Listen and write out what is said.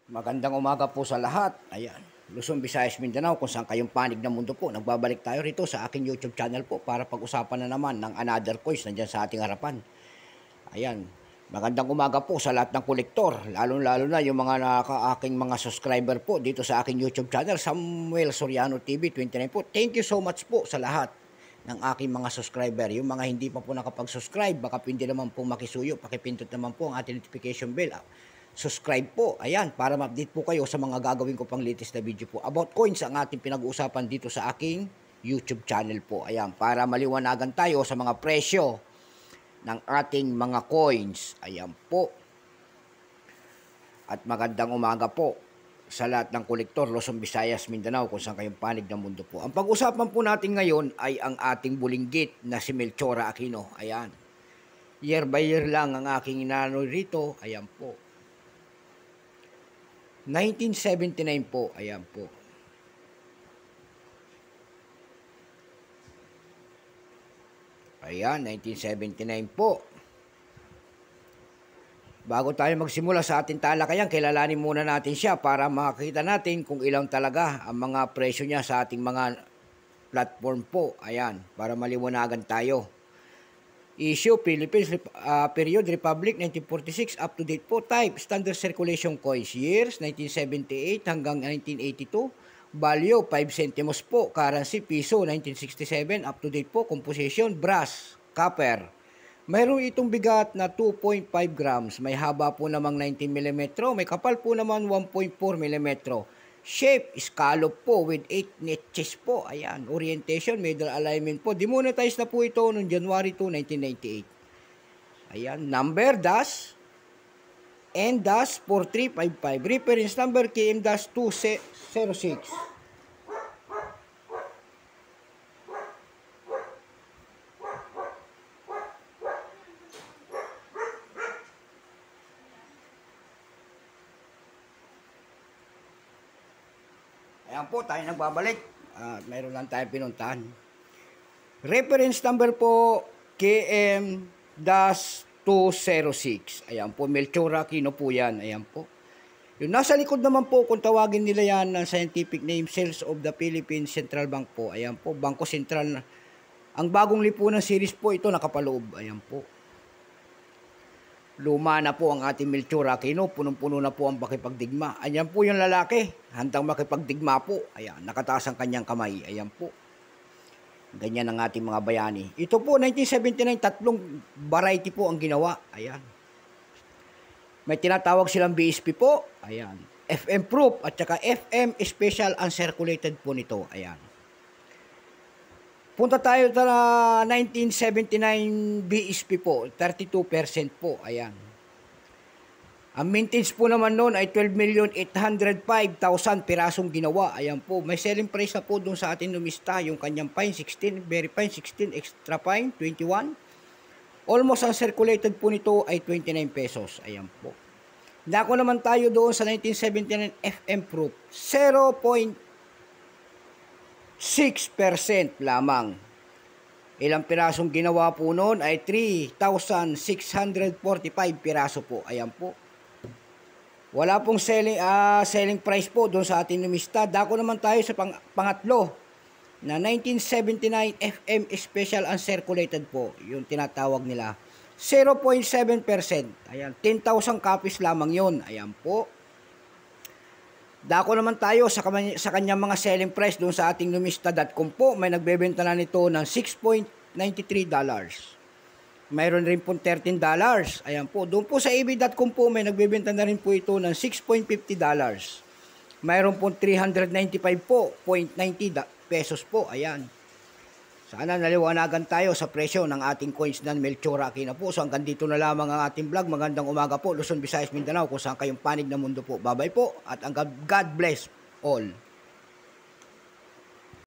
Magandang umaga po sa lahat. Ayan, Luzon, Visayas, Mindanao, kung saan kayong panig ng mundo po. Nagbabalik tayo rito sa aking YouTube channel po para pag-usapan na naman ng another coins na dyan sa ating harapan. Ayan, magandang umaga po sa lahat ng kolektor, lalo-lalo na yung mga aking mga subscriber po dito sa aking YouTube channel, Samuel Soriano TV 29 po. Thank you so much po sa lahat ng aking mga subscriber. Yung mga hindi pa po nakapag-subscribe, baka pwede naman po makisuyo, pakipindot naman po ang ating notification bell. Subscribe po, ayan, para ma-update po kayo sa mga gagawin ko pang latest na video po. About coins ang ating pinag-uusapan dito sa aking YouTube channel po. Ayan, para maliwanagan tayo sa mga presyo ng ating mga coins. Ayan po. At magandang umaga po sa lahat ng kolektor, Luzon, Visayas, Mindanao, kung saan kayong panig ng mundo po. Ang pag-usapan po natin ngayon ay ang ating bulinggit na si Melchora Aquino. Ayan. Year by year lang ang aking inano rito. Ayan po. 1979 po, ayan po. Ayan, 1979 po. Bago tayo magsimula sa ating talakayan, kilalanin muna natin siya para makita natin kung ilang talaga ang mga presyo niya sa ating mga platform po. Ayan, para maliwanagan tayo. Issue, Philippines, period, Republic, 1946, up to date po. Type, standard circulation coins, years, 1978 hanggang 1982. Value, 5 centimos po. Currency, piso, 1967, up to date po. Composition, brass, copper. Mayroon itong bigat na 2.5 grams. May haba po namang 19 mm. May kapal po naman 1.4 mm. Shape, scallop po with 8 niches po. Ayan, orientation, middle alignment po. Demonetized na po ito noong January 2, 1998. Ayan, number dash N-4355. Reference number KM-206. Ayan po, tayo nagbabalik. Mayroon lang tayong pinuntahan. Reference number po, KM-206. Ayan po, Melchora Aquino po yan. Ayan po. Yung nasa likod naman po, kung tawagin nila yan ng scientific name, Sales of the Philippine Central Bank po. Ayan po, Bangko Sentral. Ang bagong lipunan series po, ito nakapaloob. Ayan po. Luma na po ang ating Melchora Aquino, punong-puno na po ang makipagdigma. Ayan po yung lalaki, handang makipagdigma po. Ayan, nakataas ang kanyang kamay. Ayan po. Ganyan ang ating mga bayani. Ito po, 1979, tatlong variety po ang ginawa. Ayan. May tinatawag silang BSP po. Ayan. FM proof at saka FM special uncirculated po nito. Ayan. Punta tayo sa 1979 BSP po, 32% po, ayan. Ang mintage po naman noon ay 12,805,000 pirasong ginawa, ayan po. May selling price na po doon sa atin numista, yung kanyang fine 16, very fine 16, extra fine 21. Almost uncirculated po nito ay 29 pesos, ayan po. Dako naman tayo doon sa 1979 FM proof, 0.6% lamang. Ilang pirasong ginawa po noon ay 3,645 piraso po. Ayan po. Wala pong selling price po doon sa ating numista. Dako naman tayo sa pangatlo na 1979 FM Special Uncirculated po. Yung tinatawag nila. 0.7%. Ayan. 10,000 copies lamang yun. Ayan po. Dako naman tayo sa kanyang mga selling price doon sa ating numista.com po. May nagbebenta na nito ng $6.93. Mayroon rin po $13. Ayan po. Doon po sa ebay.com po may nagbebenta na rin po ito ng $6.50. Mayroon po 395 po, 0.90 pesos po. Ayan. Sana naliwanagan tayo sa presyo ng ating coins ng Melchora Aquino po. So hanggang dito na lamang ang ating vlog. Magandang umaga po, Luzon, Visayas, Mindanao, kung saan kayong panig ng mundo po. Bye-bye po at God bless all.